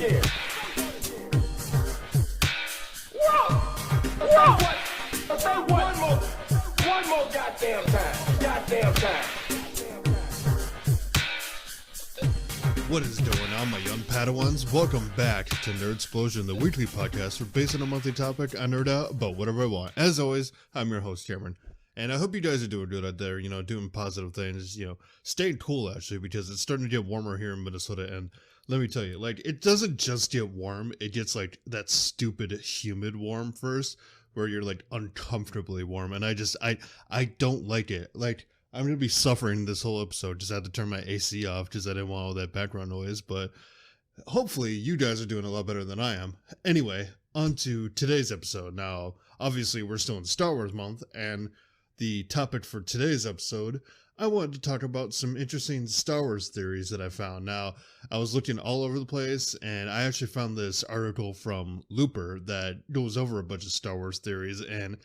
again. Whoa! Whoa! I'll say one more goddamn time. Goddamn time. What is going on, my young Padawans? Welcome back to Nerd Explosion, the weekly podcast where, based on a monthly topic, I nerd out about whatever I want. As always, I'm your host, Cameron. And I hope you guys are doing good out there, doing positive things, staying cool, actually, because it's starting to get warmer here in Minnesota. And let me tell you, it doesn't just get warm, it gets, that stupid humid warm first, where you're, uncomfortably warm. And I don't like it. I'm going to be suffering this whole episode. Just had to turn my AC off because I didn't want all that background noise. But hopefully you guys are doing a lot better than I am. Anyway, on to today's episode. Now, obviously, we're still in Star Wars month, and the topic for today's episode, I wanted to talk about some interesting Star Wars theories that I found. Now, I was looking all over the place, and I actually found this article from Looper that goes over a bunch of Star Wars theories, and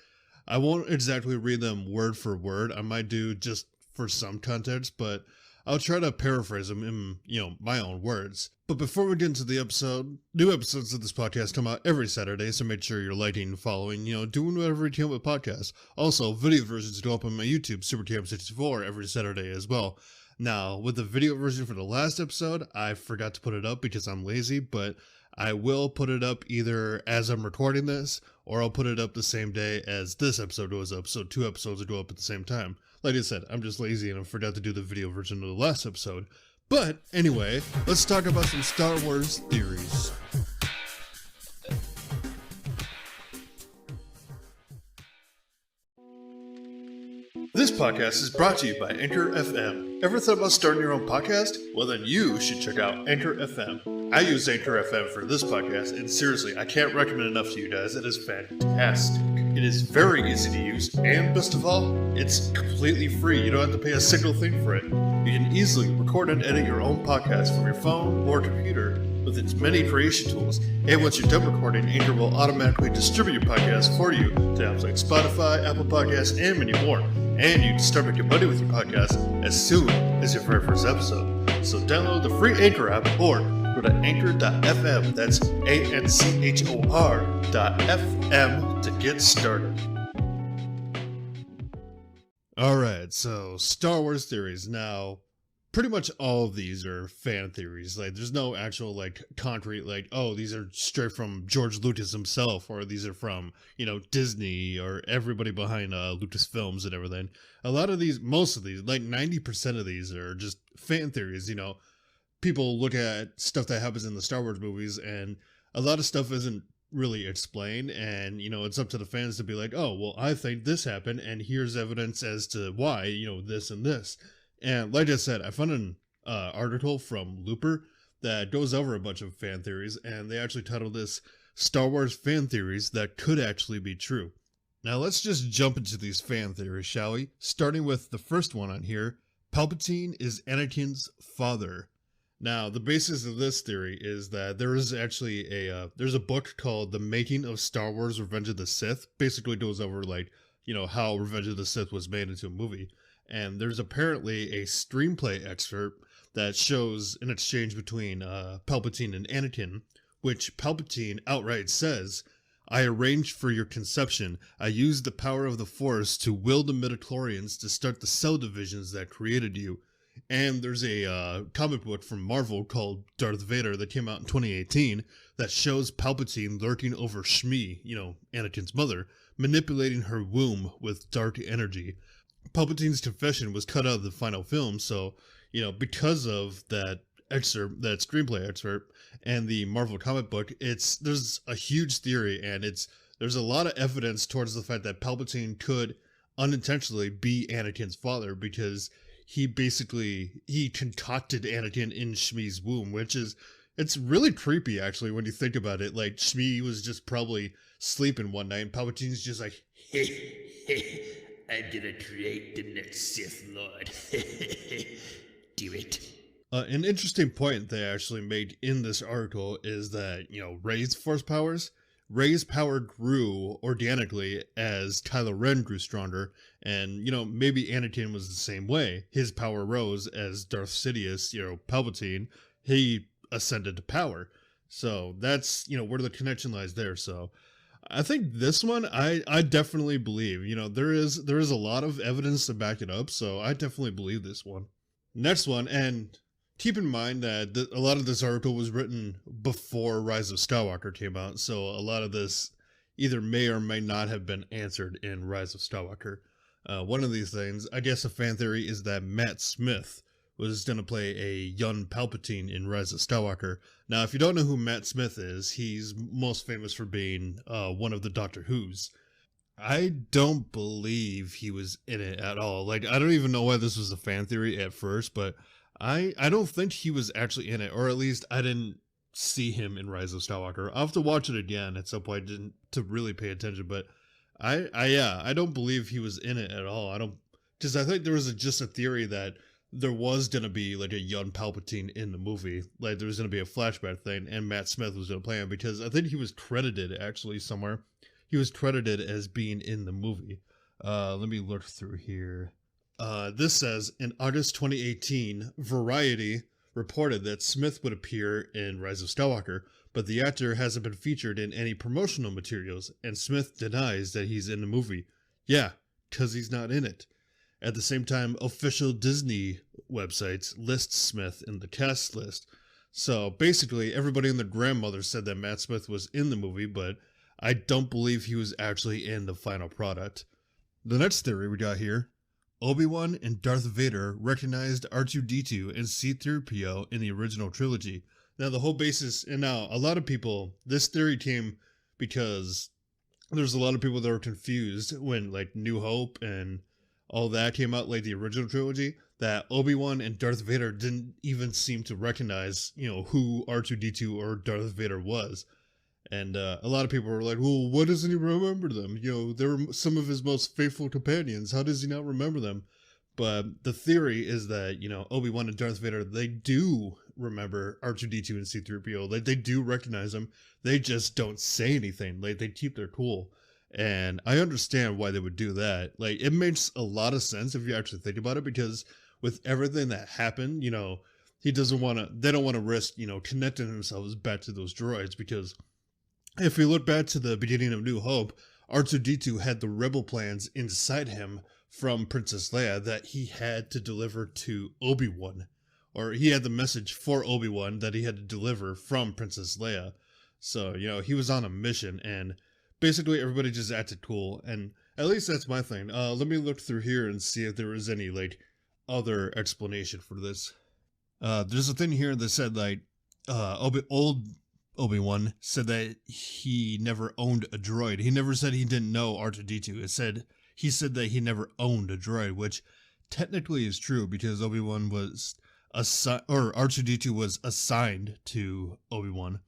I won't exactly read them word for word. I might do just for some context, but I'll try to paraphrase them in, my own words. But before we get into the episode, new episodes of this podcast come out every Saturday, so make sure you're liking, following, doing whatever you can with podcasts. Also, video versions go up on my YouTube, SuperCam64, every Saturday as well. Now, with the video version for the last episode, I forgot to put it up because I'm lazy, but I will put it up either as I'm recording this, or I'll put it up the same day as this episode goes up, so 2 episodes will go up at the same time. Like I said, I'm just lazy and I forgot to do the video version of the last episode. But anyway, let's talk about some Star Wars theories. This podcast is brought to you by Anchor FM. Ever thought about starting your own podcast? Well, then you should check out Anchor FM. I use Anchor FM for this podcast, and seriously, I can't recommend enough to you guys. It is fantastic. It is very easy to use, and best of all, it's completely free. You don't have to pay a single thing for it. You can easily record and edit your own podcast from your phone or computer with its many creation tools. And once you're done recording, Anchor will automatically distribute your podcast for you to apps like Spotify, Apple Podcasts, and many more. And you can start making money with your podcast as soon as your very first episode. So download the free Anchor app or go to anchor.fm, that's ANCHOR.FM to get started. Alright, so Star Wars theories. Now, pretty much all of these are fan theories. There's no actual, concrete, these are straight from George Lucas himself, or these are from, Disney, or everybody behind Lucasfilms and everything. A lot of these, most of these, 90% of these are just fan theories, People look at stuff that happens in the Star Wars movies, and a lot of stuff isn't really explained, and, it's up to the fans to be like, oh, well, I think this happened, and here's evidence as to why, this and this. And like I said, I found an article from Looper that goes over a bunch of fan theories, and they actually titled this Star Wars Fan Theories That Could Actually Be True. Now let's just jump into these fan theories, shall we? Starting with the first one on here, Palpatine is Anakin's father. Now, the basis of this theory is that there is actually there's a book called The Making of Star Wars Revenge of the Sith. Basically goes over, how Revenge of the Sith was made into a movie. And there's apparently a screenplay excerpt that shows an exchange between Palpatine and Anakin, which Palpatine outright says, I arranged for your conception. I used the power of the Force to will the midichlorians to start the cell divisions that created you. And there's a comic book from Marvel called Darth Vader that came out in 2018 that shows Palpatine lurking over Shmi, Anakin's mother, manipulating her womb with dark energy. Palpatine's confession was cut out of the final film, so, because of that excerpt, that screenplay excerpt, and the Marvel comic book, there's a huge theory, and there's a lot of evidence towards the fact that Palpatine could unintentionally be Anakin's father, because he concocted Anakin in Shmi's womb, it's really creepy, actually, when you think about it. Shmi was just probably sleeping one night, and Palpatine's just like, I'm gonna create the next Sith Lord. Do it. An interesting point they actually made in this article is that, Rey's force powers, Rey's power grew organically as Kylo Ren grew stronger, and, maybe Anakin was the same way. His power rose as Darth Sidious, Palpatine, he ascended to power. So that's, where the connection lies there. So I think this one, I definitely believe, there is a lot of evidence to back it up. So I definitely believe this one. Next one, and keep in mind that a lot of this article was written before Rise of Skywalker came out. So a lot of this either may or may not have been answered in Rise of Skywalker. One of these things, I guess a fan theory, is that Matt Smith was going to play a young Palpatine in Rise of Skywalker. Now, if you don't know who Matt Smith is, he's most famous for being one of the Doctor Who's. I don't believe he was in it at all. Like, I don't even know why this was a fan theory at first, but I don't think he was actually in it, or at least I didn't see him in Rise of Skywalker. I'll have to watch it again at some point to really pay attention, but I don't believe he was in it at all. Because I think there was just a theory that there was going to be like a young Palpatine in the movie. Like there was going to be a flashback thing and Matt Smith was going to play him, because I think he was credited actually somewhere. He was credited as being in the movie. Let me look through here. This says, in August 2018, Variety reported that Smith would appear in Rise of Skywalker, but the actor hasn't been featured in any promotional materials, and Smith denies that he's in the movie. Yeah, because he's not in it. At the same time, official Disney websites list Smith in the cast list. So basically, everybody and their grandmother said that Matt Smith was in the movie, but I don't believe he was actually in the final product. The next theory we got here: Obi-Wan and Darth Vader recognized R2-D2 and C-3PO in the original trilogy. Now the whole basis, and now a lot of people, this theory came because there's a lot of people that were confused when like New Hope and all that came out, like the original trilogy, that Obi-Wan and Darth Vader didn't even seem to recognize, who R2-D2 or Darth Vader was. And a lot of people were like, well, why doesn't he remember them? They were some of his most faithful companions. How does he not remember them? But the theory is that, Obi-Wan and Darth Vader, they do remember R2-D2 and C-3PO. Like, they do recognize them. They just don't say anything. Like, they keep their cool. And I understand why they would do that. Like, it makes a lot of sense if you actually think about it, because with everything that happened, they don't want to risk, connecting themselves back to those droids, because if we look back to the beginning of New Hope, R2-D2 had the rebel plans inside him from Princess Leia that he had to deliver to Obi-Wan. Or he had the message for Obi-Wan that he had to deliver from Princess Leia. So, he was on a mission, and basically everybody just acted cool. And at least that's my thing. Let me look through here and see if there was any, like, other explanation for this. There's a thing here that said, like, Obi-Wan said that he never owned a droid. He never said he didn't know R2-D2. He said that he never owned a droid, which technically is true because Obi-Wan was R2-D2 was assigned to Obi-Wan.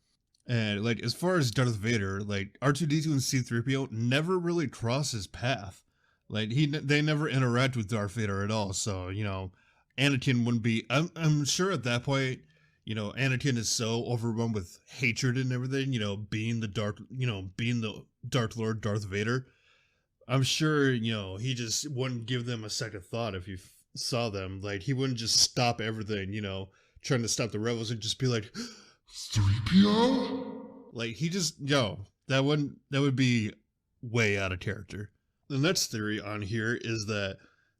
And like as far as Darth Vader, like R2-D2 and C-3PO never really cross his path. Like they never interact with Darth Vader at all. So, Anakin wouldn't be. I'm sure at that point, Anakin is so overwhelmed with hatred and everything, being the Dark Lord Darth Vader. I'm sure, he just wouldn't give them a second thought if he saw them. Like, he wouldn't just stop everything, trying to stop the rebels and just be like, 3PO? Like, that would be way out of character. The next theory on here is that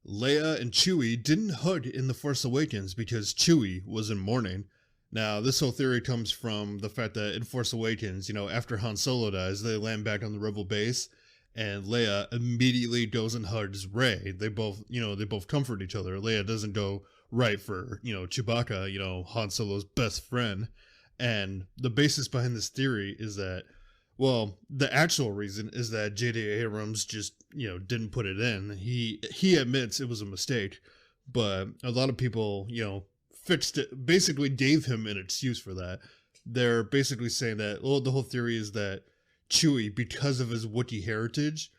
Leia and Chewie didn't hug in The Force Awakens because Chewie was in mourning. Now, this whole theory comes from the fact that in Force Awakens, after Han Solo dies, they land back on the Rebel base, and Leia immediately goes and hugs Rey. They both comfort each other. Leia doesn't go right for, Chewbacca, Han Solo's best friend. And the basis behind this theory is that, well, the actual reason is that J.J. Abrams just, didn't put it in. He admits it was a mistake, but a lot of people, fixed it, basically gave him an excuse for that. They're basically saying that, well, the whole theory is that Chewie, because of his Wookiee heritage,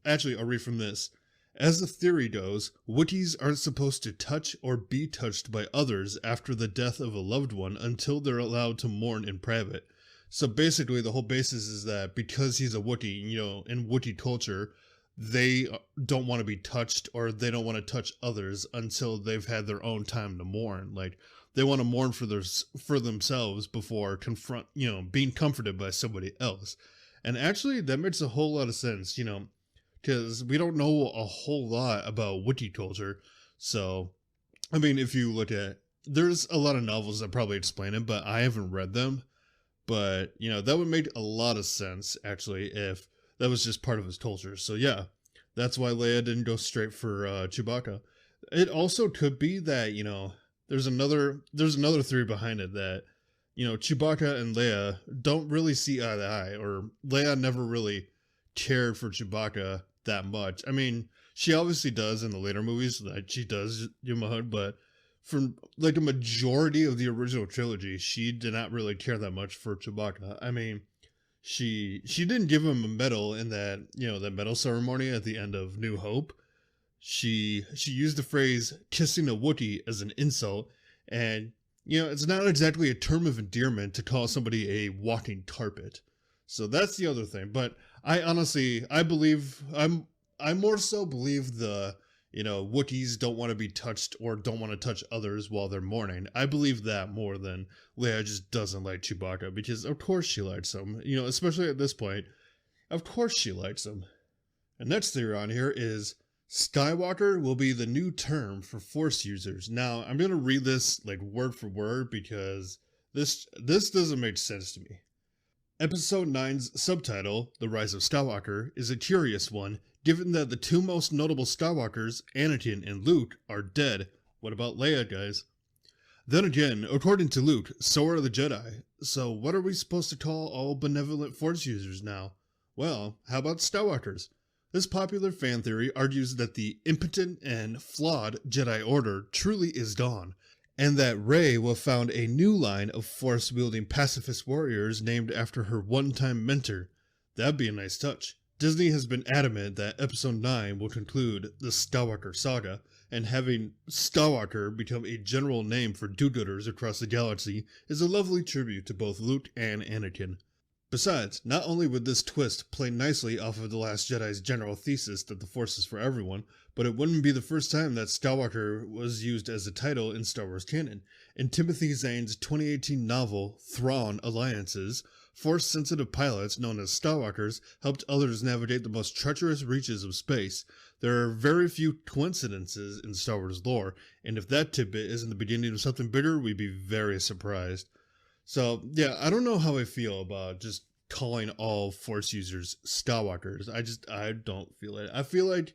actually, I'll read from this. As the theory goes, Wookiees aren't supposed to touch or be touched by others after the death of a loved one until they're allowed to mourn in private. So basically, the whole basis is that because he's a Wookiee, in Wookiee culture, they don't want to be touched or they don't want to touch others until they've had their own time to mourn. Like, they want to mourn for themselves before being comforted by somebody else. And actually, that makes a whole lot of sense, because we don't know a whole lot about Wookiee culture. So, I mean, if you look at, there's a lot of novels that probably explain it, but I haven't read them. But, that would make a lot of sense, actually, if that was just part of his culture. So, yeah, that's why Leia didn't go straight for Chewbacca. It also could be that, there's another theory behind it that, Chewbacca and Leia don't really see eye to eye, or Leia never really cared for Chewbacca that much. I mean, she obviously does in the later movies, like she does Yumahud, but from like a majority of the original trilogy, she did not really care that much for Chewbacca. I mean, she didn't give him a medal in that, that medal ceremony at the end of New Hope. She used the phrase kissing a Wookiee as an insult, and it's not exactly a term of endearment to call somebody a walking carpet. So that's the other thing. But I more so believe the, Wookiees don't want to be touched or don't want to touch others while they're mourning. I believe that more than Leia just doesn't like Chewbacca, because of course she likes him, especially at this point. Of course she likes him. And next theory on here is Skywalker will be the new term for Force users. Now, I'm going to read this like word for word because this doesn't make sense to me. Episode 9's subtitle, The Rise of Skywalker, is a curious one, given that the two most notable Skywalkers, Anakin and Luke, are dead. What about Leia, guys? Then again, according to Luke, so are the Jedi. So what are we supposed to call all benevolent Force users now? Well, how about Skywalkers? This popular fan theory argues that the impotent and flawed Jedi Order truly is gone, and that Rey will found a new line of Force-wielding pacifist warriors named after her one-time mentor. That'd be a nice touch. Disney has been adamant that Episode 9 will conclude the Skywalker saga, and having Skywalker become a general name for do-gooders across the galaxy is a lovely tribute to both Luke and Anakin. Besides, not only would this twist play nicely off of The Last Jedi's general thesis that the Force is for everyone, but it wouldn't be the first time that Skywalker was used as a title in Star Wars canon. In Timothy Zahn's 2018 novel, Thrawn Alliances, Force-sensitive pilots known as Skywalkers helped others navigate the most treacherous reaches of space. There are very few coincidences in Star Wars lore, and if that tidbit isn't the beginning of something bigger, we'd be very surprised. So, yeah, I don't know how I feel about just calling all Force users Skywalkers. I don't feel it. I feel like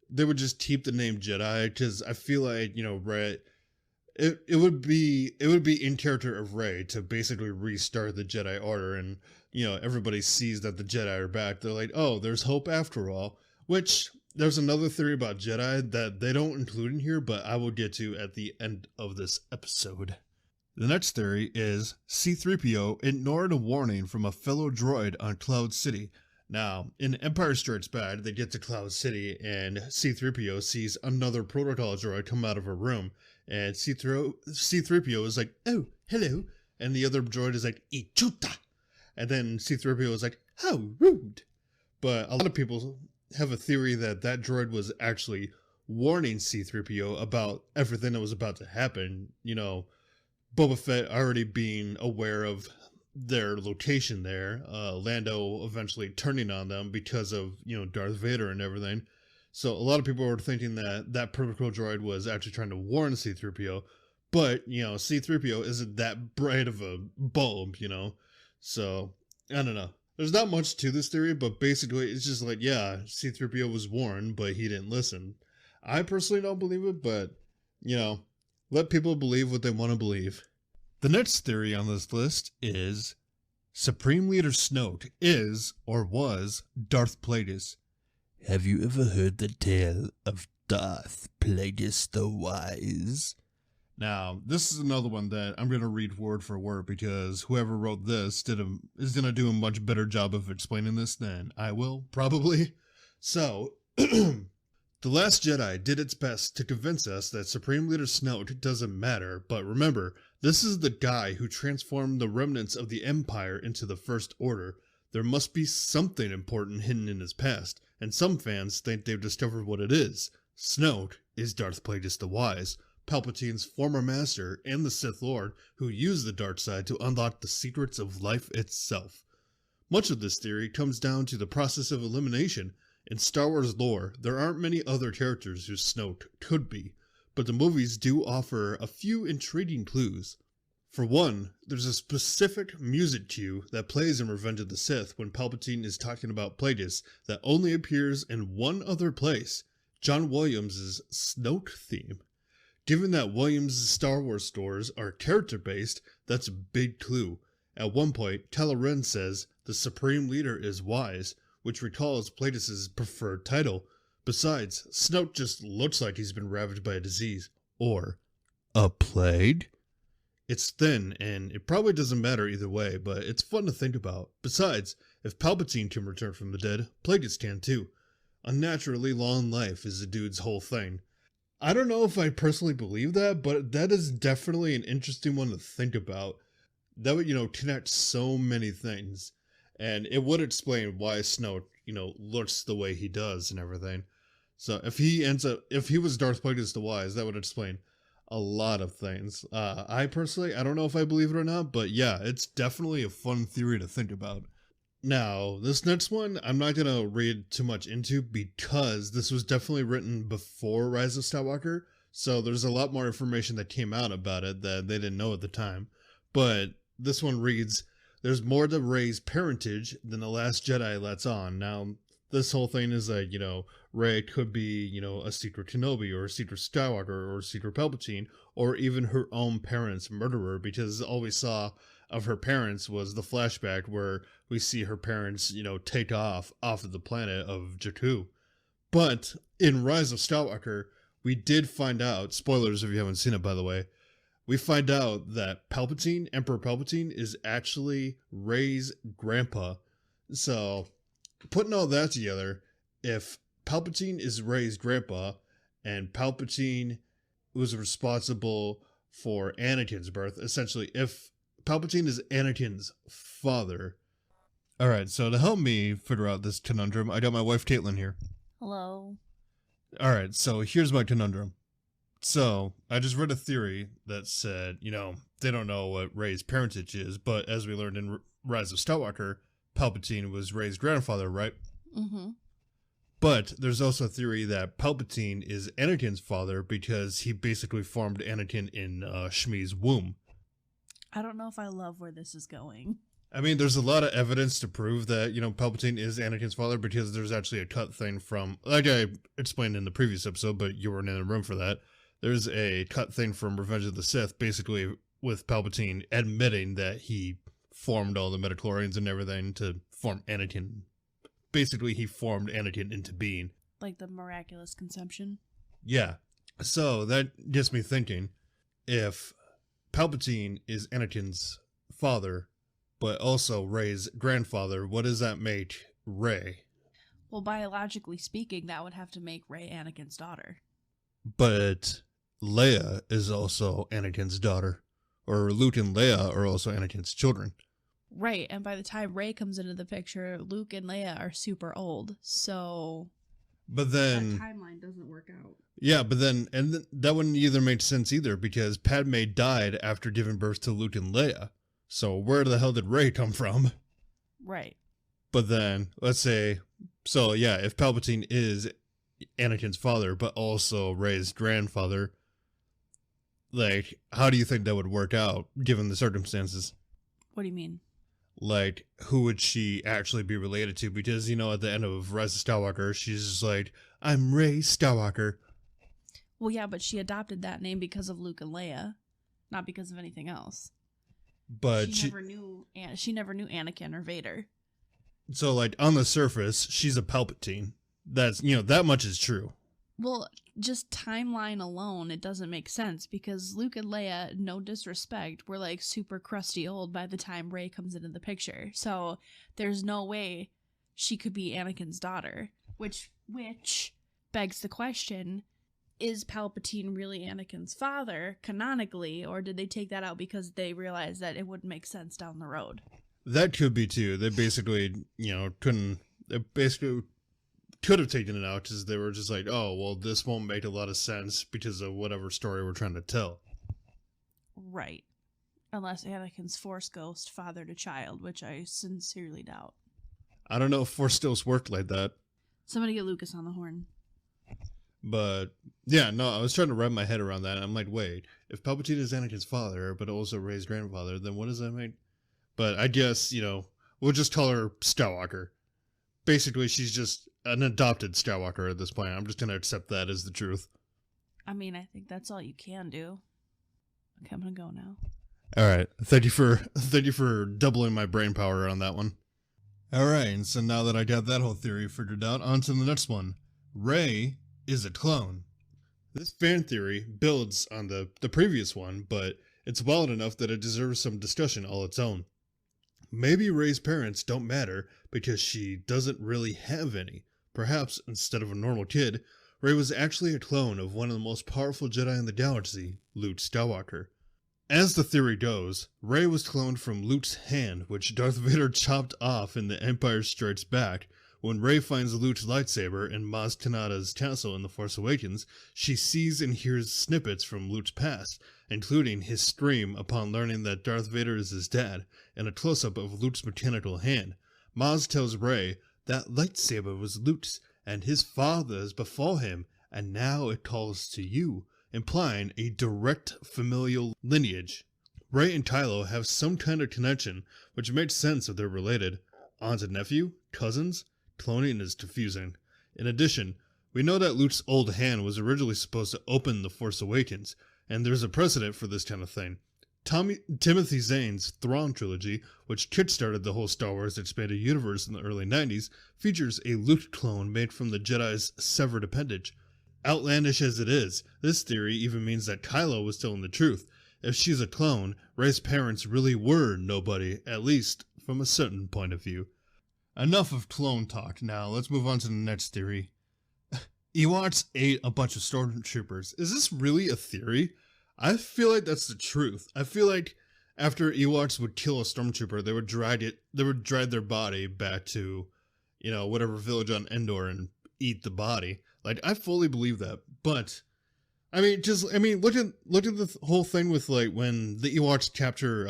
they would just keep the name Jedi, because I feel like, Rey, it would be in character of Rey to basically restart the Jedi Order, and, everybody sees that the Jedi are back. They're like, oh, there's hope after all, which there's another theory about Jedi that they don't include in here, but I will get to at the end of this episode. The next theory is C-3PO ignored a warning from a fellow droid on Cloud City. Now, in Empire Strikes Back, they get to Cloud City and C-3PO sees another protocol droid come out of a room, and C-3PO is like, oh, hello, and the other droid is like, Ichuta, and then C-3PO is like, how rude. But a lot of people have a theory that that droid was actually warning C-3PO about everything that was about to happen, Boba Fett already being aware of their location there, Lando eventually turning on them because of, Darth Vader and everything. So a lot of people were thinking that that protocol droid was actually trying to warn C-3PO, but, C-3PO isn't that bright of a bulb, So, I don't know. There's not much to this theory, but basically it's just like, yeah, C-3PO was warned, but he didn't listen. I personally don't believe it, but, let people believe what they want to believe. The next theory on this list is Supreme Leader Snoke is, or was, Darth Plaugeis. Have you ever heard the tale of Darth Plaugeis the Wise? Now, this is another one that I'm going to read word for word because whoever wrote this is going to do a much better job of explaining this than I will, probably. So, The Last Jedi did its best to convince us that Supreme Leader Snoke doesn't matter, but remember, this is the guy who transformed the remnants of the Empire into the First Order. There must be something important hidden in his past, and some fans think they've discovered what it is. Snoke is Darth Plagueis the Wise, Palpatine's former master and the Sith Lord who used the dark side to unlock the secrets of life itself. Much of this theory comes down to the process of elimination. In Star Wars lore, there aren't many other characters who Snoke could be, but the movies do offer a few intriguing clues. For one, there's a specific music cue that plays in Revenge of the Sith when Palpatine is talking about Plagueis that only appears in one other place, John Williams' Snoke theme. Given that Williams' Star Wars scores are character-based, that's a big clue. At one point, Kylo Ren says, "The Supreme Leader is wise," which recalls Plagueis' preferred title. Besides, Snoke just looks like he's been ravaged by a disease. Or a plague? It's thin, and it probably doesn't matter either way, but it's fun to think about. Besides, if Palpatine can return from the dead, Plagueis can too. Unnaturally long life is the dude's whole thing. I don't know if I personally believe that, but that is definitely an interesting one to think about. That would, connect so many things. And it would explain why Snoke, looks the way he does and everything. So if he was Darth Plaugeis the Wise, that would explain a lot of things. I don't know if I believe it or not, but yeah, it's definitely a fun theory to think about. Now, this next one, I'm not going to read too much into because this was definitely written before Rise of Skywalker, so there's a lot more information that came out about it that they didn't know at the time. But this one reads, "There's more to Rey's parentage than The Last Jedi lets on." Now, this whole thing is like, Rey could be, a secret Kenobi or a secret Skywalker or a secret Palpatine or even her own parents' murderer, because all we saw of her parents was the flashback where we see her parents, take off of the planet of Jakku. But in Rise of Skywalker, we did find out, spoilers if you haven't seen it by the way, we find out that Emperor Palpatine is actually Rey's grandpa. So, putting all that together, if Palpatine is Rey's grandpa, and Palpatine was responsible for Anakin's birth, essentially, if Palpatine is Anakin's father. Alright, so to help me figure out this conundrum, I got my wife Caitlin here. Hello. Alright, so here's my conundrum. So, I just read a theory that said, they don't know what Rey's parentage is, but as we learned in Rise of Skywalker, Palpatine was Rey's grandfather, right? Mm-hmm. But there's also a theory that Palpatine is Anakin's father because he basically formed Anakin in Shmi's womb. I don't know if I love where this is going. I mean, there's a lot of evidence to prove that, Palpatine is Anakin's father because there's actually a cut thing from, like I explained in the previous episode, but you weren't in the room for that. There's a cut thing from Revenge of the Sith, basically with Palpatine admitting that he formed all the midichlorians and everything to form Anakin. Basically, he formed Anakin into being. Like the miraculous conception? Yeah. So that gets me thinking, if Palpatine is Anakin's father, but also Rey's grandfather, what does that make Rey? Well, biologically speaking, that would have to make Rey Anakin's daughter. But Leia is also Anakin's daughter. Or Luke and Leia are also Anakin's children. Right, and by the time Rey comes into the picture, Luke and Leia are super old, so... But then... that timeline doesn't work out. Yeah, but then... And that wouldn't either make sense either, because Padme died after giving birth to Luke and Leia. So where the hell did Rey come from? Right. But then, let's say... So yeah, if Palpatine is Anakin's father, but also Rey's grandfather, like, how do you think that would work out, given the circumstances? What do you mean? Like, who would she actually be related to? Because, at the end of Rise of Skywalker, she's just like, "I'm Rey Skywalker." Well, yeah, but she adopted that name because of Luke and Leia, not because of anything else. But she never knew Anakin or Vader. So, like, on the surface, she's a Palpatine. That's, that much is true. Well, just timeline alone, it doesn't make sense because Luke and Leia, no disrespect, were like super crusty old by the time Rey comes into the picture. So there's no way she could be Anakin's daughter, which begs the question, is Palpatine really Anakin's father canonically, or did they take that out because they realized that it wouldn't make sense down the could have taken it out is they were just like, oh, well, this won't make a lot of sense because of whatever story we're trying to tell. Right. Unless Anakin's Force Ghost fathered a child, which I sincerely doubt. I don't know if Force Ghosts worked like that. Somebody get Lucas on the horn. But, yeah, no, I was trying to wrap my head around that. And I'm like, wait, if Palpatine is Anakin's father, but also Rey's grandfather, then what does that mean? But I guess, we'll just call her Skywalker. Basically, she's just an adopted Skywalker at this point. I'm just going to accept that as the truth. I mean, I think that's all you can do. Okay, I'm going to go now. All right. Thank you for doubling my brain power on that one. All right. And so now that I got that whole theory figured out, on to the next one. Rey is a clone. This fan theory builds on the previous one, but it's wild enough that it deserves some discussion all its own. Maybe Rey's parents don't matter because she doesn't really have any. Perhaps, instead of a normal kid, Rey was actually a clone of one of the most powerful Jedi in the galaxy, Luke Skywalker. As the theory goes, Rey was cloned from Luke's hand, which Darth Vader chopped off in The Empire Strikes Back. When Rey finds Luke's lightsaber in Maz Kanata's castle in The Force Awakens, she sees and hears snippets from Luke's past, including his scream upon learning that Darth Vader is his dad, and a close-up of Luke's mechanical hand. Maz tells Rey that lightsaber was Luke's, and his father's before him, and now it calls to you, implying a direct familial lineage. Rey and Kylo have some kind of connection, which makes sense if they're related. Aunt and nephew? Cousins? Cloning is confusing. In addition, we know that Luke's old hand was originally supposed to open The Force Awakens, and there's a precedent for this kind of thing. Timothy Zahn's Thrawn trilogy, which kickstarted the whole Star Wars expanded universe in the early 90s, features a Luke clone made from the Jedi's severed appendage. Outlandish as it is, this theory even means that Kylo was telling the truth. If she's a clone, Rey's parents really were nobody, at least from a certain point of view. Enough of clone talk now, let's move on to the next theory. Ewoks ate a bunch of stormtroopers. Is this really a theory? I feel like that's the truth. I feel like after Ewoks would kill a stormtrooper, they would drag their body back to, whatever village on Endor and eat the body. Like, I fully believe that. But look at the whole thing with like when the Ewoks capture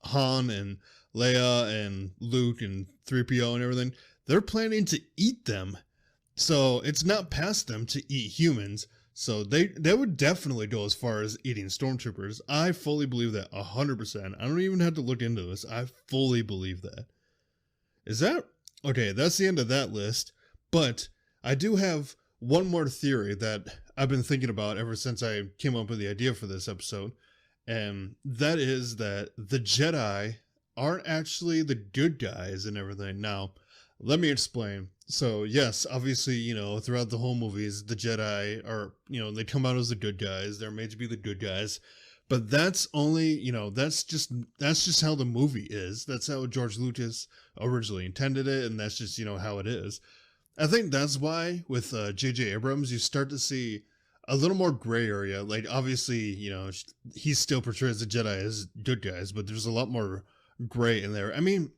Han and Leia and Luke and 3PO and everything. They're planning to eat them. So it's not past them to eat humans. So they would definitely go as far as eating stormtroopers. I fully believe that 100%. I don't even have to look into this. I fully believe that. Is that... Okay, that's the end of that list. But I do have one more theory that I've been thinking about ever since I came up with the idea for this episode. And that is that the Jedi aren't actually the good guys and everything. Now, let me explain. So, yes, obviously, throughout the whole movies, the Jedi are, they come out as the good guys. They're made to be the good guys. But that's only, that's just how the movie is. That's how George Lucas originally intended it, and that's just, how it is. I think that's why with J.J. Abrams, you start to see a little more gray area. Like, obviously, he still portrays the Jedi as good guys, but there's a lot more gray in there. I mean,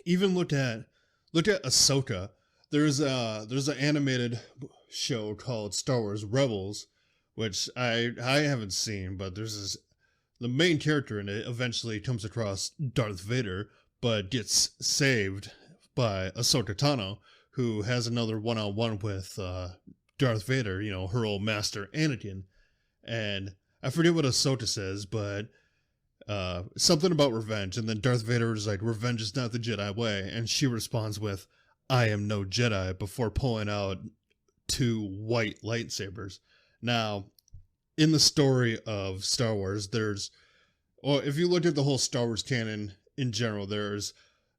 even look at Ahsoka. There's an animated show called Star Wars Rebels, which I haven't seen, but the main character in it eventually comes across Darth Vader, but gets saved by Ahsoka Tano, who has another one-on-one with Darth Vader, her old master Anakin. And I forget what Ahsoka says, but something about revenge, and then Darth Vader is like, revenge is not the Jedi way, and she responds with, I am no Jedi, before pulling out 2 white lightsabers. Now, in the story of Star Wars, if you look at the whole Star Wars canon in general, there's,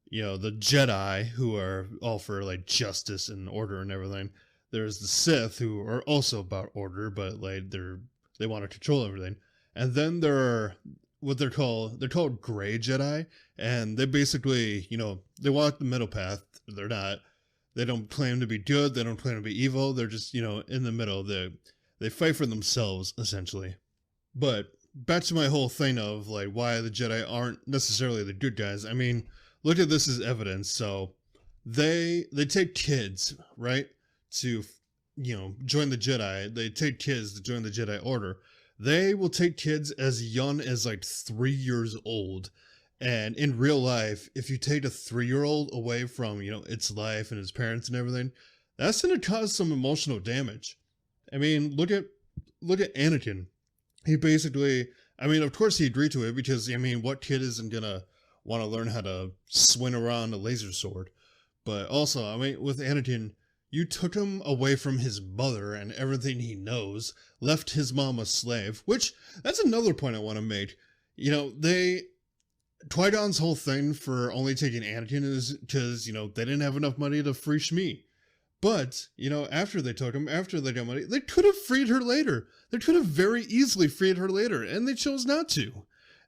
the Jedi, who are all for, like, justice and order and everything. There's the Sith, who are also about order, but, like, they want to control everything. And then there are what they're called gray Jedi, and they basically, they walk the middle path. They're not, they don't claim to be good, they don't claim to be evil, they're just, in the middle. They fight for themselves, essentially. But back to my whole thing of, like, why the Jedi aren't necessarily the good guys. I mean, look at this as evidence. So they take kids, right? to, join the Jedi, they take kids to join the Jedi Order. They will take kids as young as like 3 years old. And in real life, if you take a 3-year-old away from, its life and its parents and everything, that's going to cause some emotional damage. I mean, look at Anakin. He basically, of course he agreed to it because, what kid isn't going to want to learn how to swing around a laser sword? But also, with Anakin, you took him away from his mother and everything he knows, left his mom a slave, which, that's another point I want to make. Qui-Gon's whole thing for only taking Anakin is because, they didn't have enough money to free Shmi. But, after they took him, after they got money, they could have freed her later. They could have very easily freed her later, and they chose not to.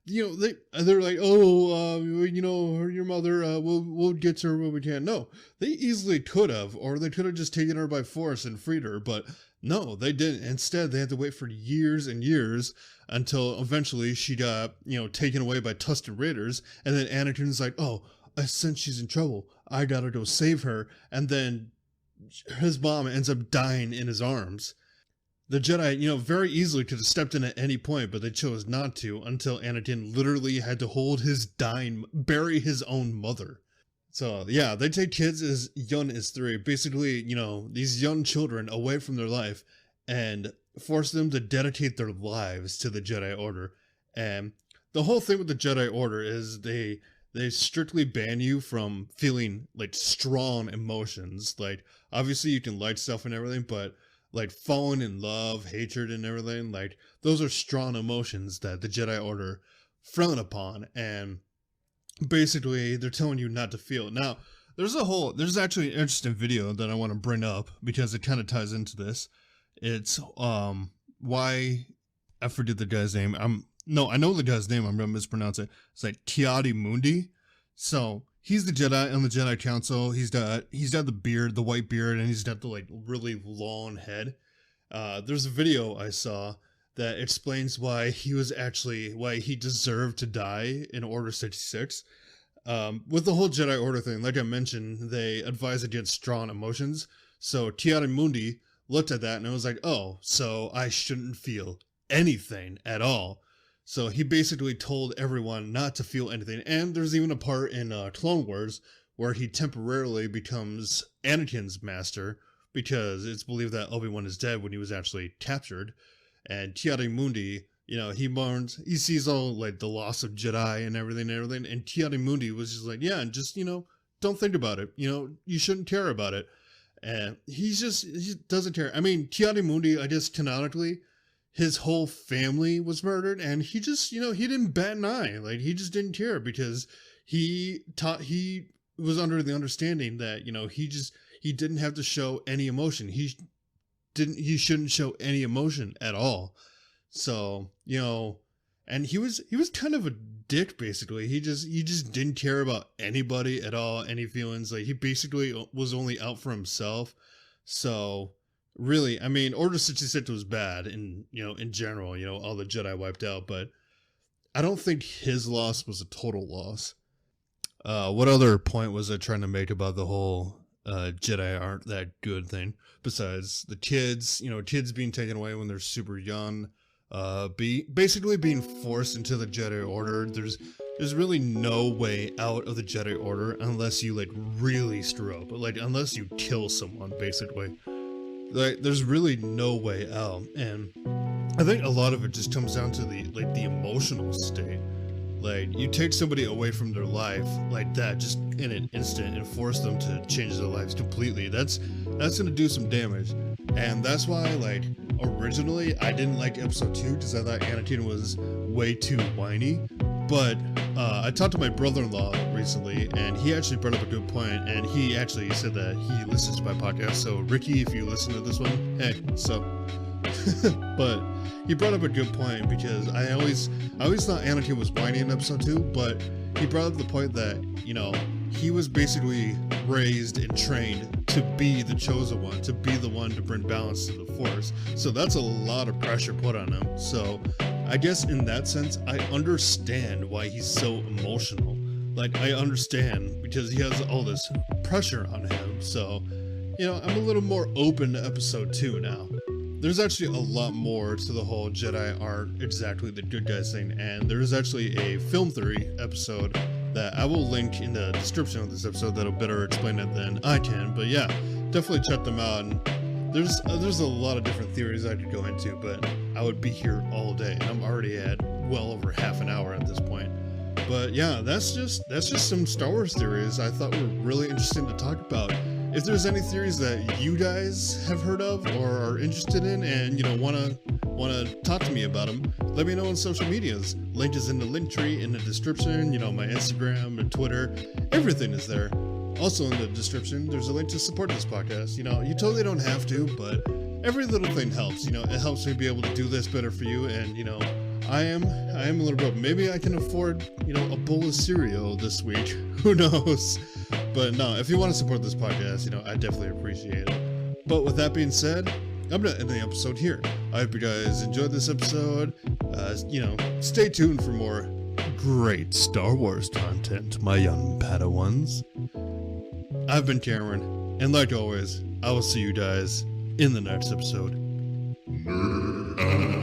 They're like, your mother, we'll get to her when we can. No, they easily could have, or they could have just taken her by force and freed her, but no, they didn't. Instead, they had to wait for years and years until eventually she got, taken away by Tusken Raiders, and then Anakin's like, oh, I sense she's in trouble. I gotta go save her, and then his mom ends up dying in his arms. The Jedi, very easily could have stepped in at any point, but they chose not to until Anakin literally had to bury his own mother. So, yeah, they take kids as young as 3, basically, these young children away from their life and force them to dedicate their lives to the Jedi Order. And the whole thing with the Jedi Order is they strictly ban you from feeling, like, strong emotions. Like, obviously you can like stuff and everything, but like falling in love, hatred, and everything, like those are strong emotions that the Jedi Order frown upon, and basically they're telling you not to feel. Now, there's actually an interesting video that I want to bring up because it kind of ties into this. It's why I forget the guy's name. I know the guy's name. I'm gonna mispronounce it. It's like Tiadi Mundi. So he's the Jedi on the Jedi Council. He's got the beard, the white beard, and he's got the like really long head. There's a video I saw that explains why he deserved to die in Order 66. With the whole Jedi Order thing, like I mentioned, they advise against strong emotions. So Tiada Mundi looked at that and it was like, oh, so I shouldn't feel anything at all. So he basically told everyone not to feel anything. And there's even a part in Clone Wars where he temporarily becomes Anakin's master because it's believed that Obi-Wan is dead when he was actually captured. And Tiada Mundi, he sees all like the loss of Jedi and everything. And Tiada Mundi was just like, yeah, just, don't think about it. You shouldn't care about it. And he doesn't care. Tiada Mundi, I guess canonically, his whole family was murdered, and he just, he didn't bat an eye. Like, he just didn't care because he was under the understanding that, he didn't have to show any emotion. He shouldn't show any emotion at all. So, and he was kind of a dick, basically. He just didn't care about anybody at all, any feelings. Like, he basically was only out for himself. So, really, Order 66 was bad in general, all the Jedi wiped out, but I don't think his loss was a total loss. What other point was I trying to make about the whole Jedi aren't that good thing? Besides the kids, kids being taken away when they're super young, basically being forced into the Jedi Order. There's really no way out of the Jedi Order unless you, like, really screw up. Like, unless you kill someone, basically. Like, there's really no way out, and I think a lot of it just comes down to the emotional state. Like, you take somebody away from their life like that, just in an instant, and force them to change their lives completely. That's gonna do some damage, and that's why, like, originally I didn't like Episode 2 because I thought Anakin was way too whiny. But I talked to my brother-in-law recently, and he actually brought up a good point, and he actually said that he listens to my podcast. So, Ricky, if you listen to this one, hey, what's up? But he brought up a good point because I always thought Anakin was whiny in Episode 2, but he brought up the point that, he was basically raised and trained to be the chosen one, to be the one to bring balance to the Force. So that's a lot of pressure put on him. So I guess in that sense, I understand why he's so emotional. Like, I understand because he has all this pressure on him. So, I'm a little more open to episode 2 now. There's actually a lot more to the whole Jedi aren't exactly the good guys thing, and there's actually a film theory episode that I will link in the description of this episode that'll better explain it than I can. But yeah, definitely check them out. And there's a lot of different theories I could go into, but I would be here all day, and I'm already at well over half an hour at this point. But yeah, that's just some Star Wars theories I thought were really interesting to talk about. If there's any theories that you guys have heard of or are interested in and, wanna talk to me about them, let me know on social medias. Link is in the link tree in the description, my Instagram and Twitter, everything is there. Also in the description, there's a link to support this podcast. You totally don't have to, but every little thing helps. It helps me be able to do this better for you, and, I am a little broke. Maybe I can afford, a bowl of cereal this week. Who knows? But no, if you want to support this podcast, I definitely appreciate it. But with that being said, I'm going to end the episode here. I hope you guys enjoyed this episode. Stay tuned for more great Star Wars content, my young Padawans. I've been Cameron, and like always, I will see you guys in the next episode. Nerd